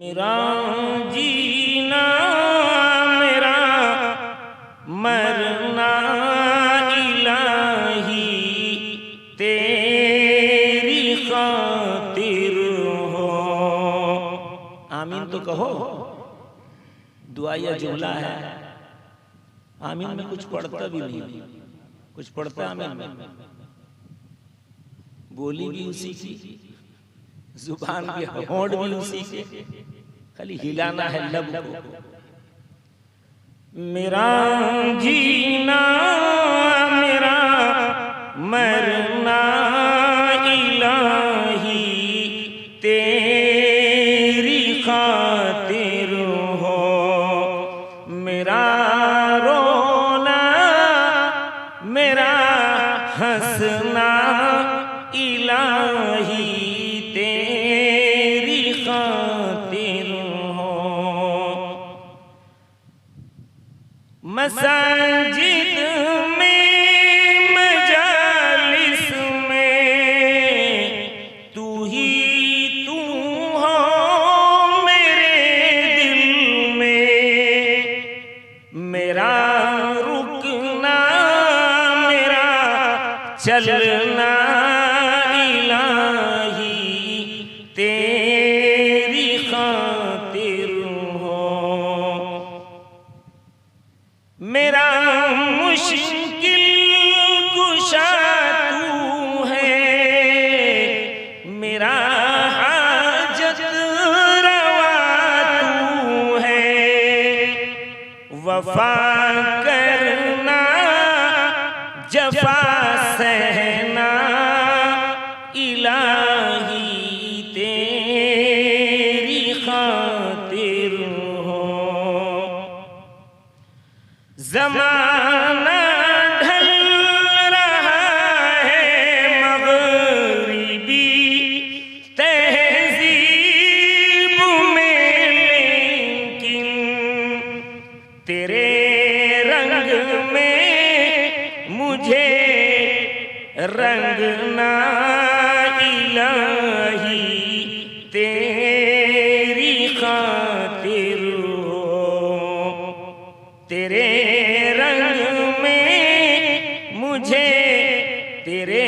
मेरा जीना मेरा मरना इलाही तेरी खातिर हो। आमीन तो कहो। दुआ या जुमला है। आमीन में कुछ पढ़ता भी नहीं, कुछ पढ़ता आमीन में। बोली भी उसी की, जुबान भी, होंठ भी उसी के, खाली हिलाना है लब को। मेरा जीना मेरा मरना इलाही तेरी खातिर हो। मेरा रोना मेरा हंसना इलाही तेरी खातिर हो। मसाजिद में मजालिस में तू ही तू हो मेरे दिल में। मेरा रुकना मेरा चलना इलाही तेरी खातिर हो। मेरा मुश्किल कुशा तू है, मेरा हाजत रवा तू है। वफा करना जफा सहना इलाही तेरी खातिर हो। ज़माना ढल रहा है मग़रिबी तहज़ीब में, लेकिन तेरे रंग में मुझे रंगना इलाही तेरी खातिर हो। तेरे रंग में मुझे, तेरे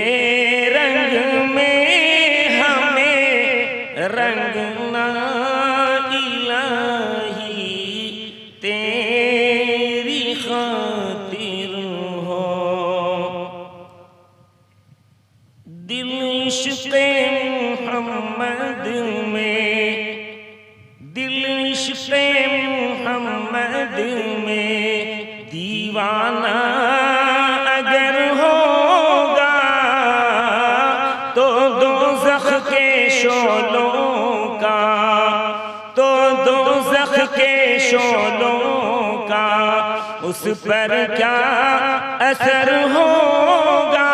रंग में हमें रंगना इलाही तेरी खातिर हो। दिल इश्क़े मुहम्मद में, दिल इश्क़े मुहम्मद में दीवाना अगर होगा तो दोज़ख के शोलों का, तो दोज़ख के शोलों का उस पर क्या असर होगा।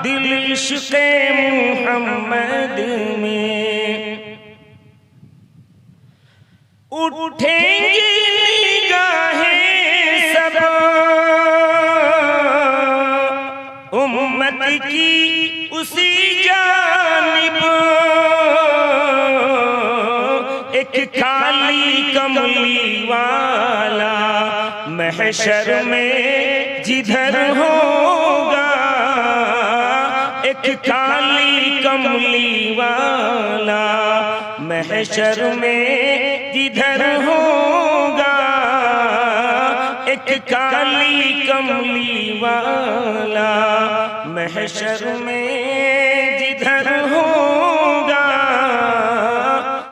दिल इश्क़े मुहम्मद में उठेंगी निगाहें सब उम्मत की उसी जानिब। एक खाली कमली वाला महशर में जिधर होगा, एक खाली कमली वाला महशर में जिधर होगा। एक काली कमली वाला महशर में